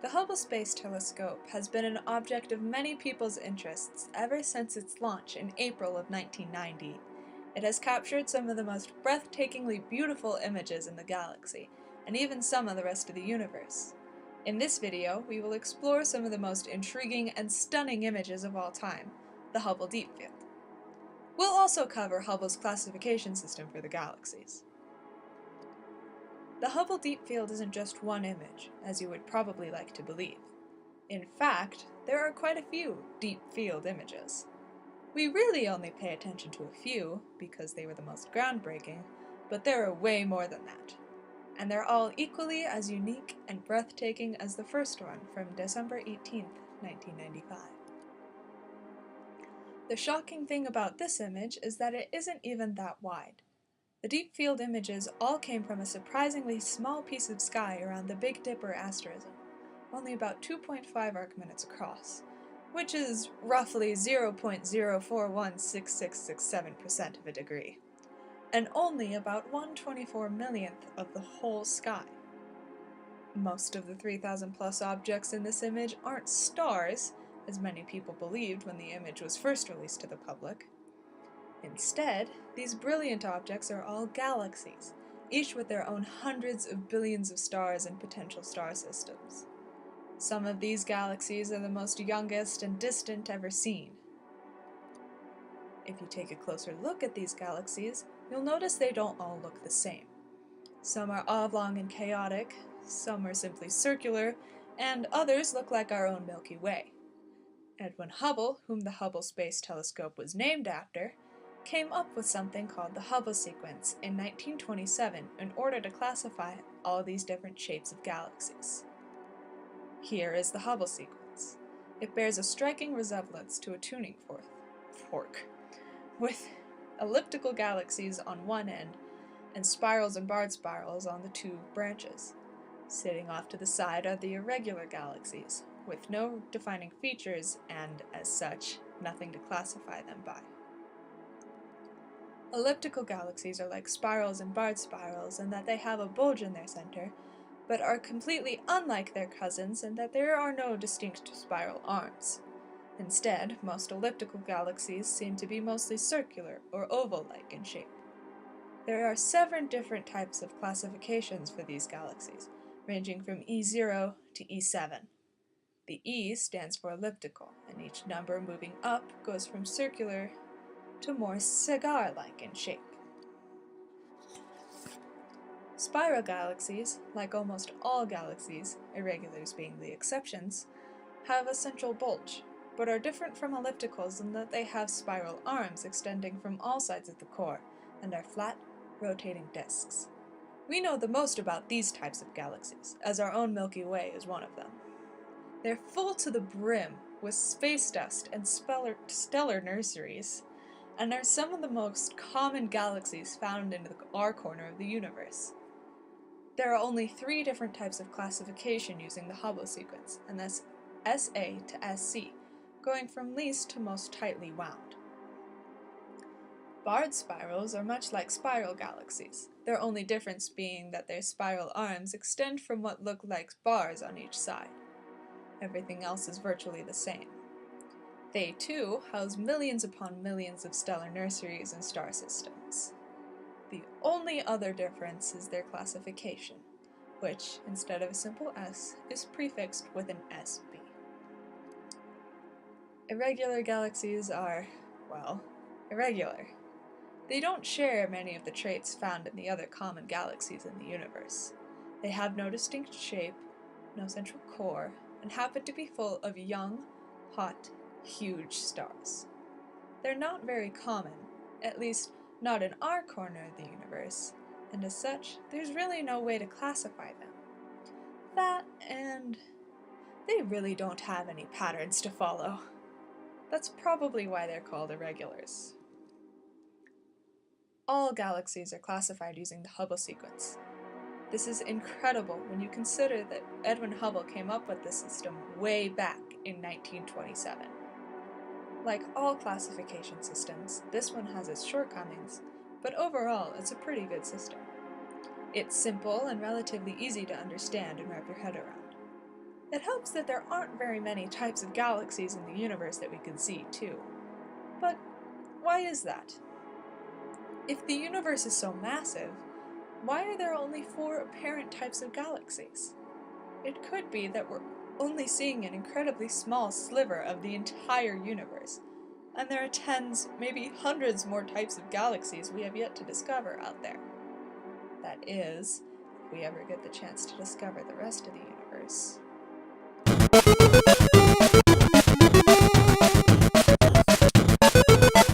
The Hubble Space Telescope has been an object of many people's interests ever since its launch in April of 1990. It has captured some of the most breathtakingly beautiful images in the galaxy, and even some of the rest of the universe. In this video, we will explore some of the most intriguing and stunning images of all time, the Hubble Deep Field. We'll also cover Hubble's classification system for the galaxies. The Hubble Deep Field isn't just one image, as you would probably like to believe. In fact, there are quite a few deep field images. We really only pay attention to a few, because they were the most groundbreaking, but there are way more than that. And they're all equally as unique and breathtaking as the first one from December 18, 1995. The shocking thing about this image is that it isn't even that wide. The deep field images all came from a surprisingly small piece of sky around the Big Dipper asterism, only about 2.5 arcminutes across, which is roughly 0.0416667% of a degree, and only about 1/24 millionth of the whole sky. Most of the 3,000 plus objects in this image aren't stars, as many people believed when the image was first released to the public. Instead, these brilliant objects are all galaxies, each with their own hundreds of billions of stars and potential star systems. Some of these galaxies are the most youngest and distant ever seen. If you take a closer look at these galaxies, you'll notice they don't all look the same. Some are oblong and chaotic, some are simply circular, and others look like our own Milky Way. Edwin Hubble, whom the Hubble Space Telescope was named after, came up with something called the Hubble sequence in 1927 in order to classify all these different shapes of galaxies. Here is the Hubble sequence. It bears a striking resemblance to a tuning fork, with elliptical galaxies on one end and spirals and barred spirals on the two branches. Sitting off to the side are the irregular galaxies, with no defining features and, as such, nothing to classify them by. Elliptical galaxies are like spirals and barred spirals in that they have a bulge in their center, but are completely unlike their cousins in that there are no distinct spiral arms. Instead, most elliptical galaxies seem to be mostly circular or oval-like in shape. There are 7 different types of classifications for these galaxies, ranging from E0 to E7. The E stands for elliptical, and each number moving up goes from circular to more cigar-like in shape. Spiral galaxies, like almost all galaxies, irregulars being the exceptions, have a central bulge, but are different from ellipticals in that they have spiral arms extending from all sides of the core, and are flat, rotating disks. We know the most about these types of galaxies, as our own Milky Way is one of them. They're full to the brim with space dust and stellar nurseries, and are some of the most common galaxies found in our corner of the universe. There are only 3 different types of classification using the Hubble sequence, and that's SA to SC, going from least to most tightly wound. Barred spirals are much like spiral galaxies, their only difference being that their spiral arms extend from what look like bars on each side. Everything else is virtually the same. They, too, house millions upon millions of stellar nurseries and star systems. The only other difference is their classification, which, instead of a simple S, is prefixed with an SB. Irregular galaxies are, well, irregular. They don't share many of the traits found in the other common galaxies in the universe. They have no distinct shape, no central core, and happen to be full of young, hot, huge stars. They're not very common, at least not in our corner of the universe, and as such, there's really no way to classify them. That, and they really don't have any patterns to follow. That's probably why they're called irregulars. All galaxies are classified using the Hubble sequence. This is incredible when you consider that Edwin Hubble came up with this system way back in 1927. Like all classification systems, this one has its shortcomings, but overall it's a pretty good system. It's simple and relatively easy to understand and wrap your head around. It helps that there aren't very many types of galaxies in the universe that we can see, too. But why is that? If the universe is so massive, why are there only 4 apparent types of galaxies? It could be that we're only seeing an incredibly small sliver of the entire universe, and there are tens, maybe hundreds more types of galaxies we have yet to discover out there. That is, if we ever get the chance to discover the rest of the universe.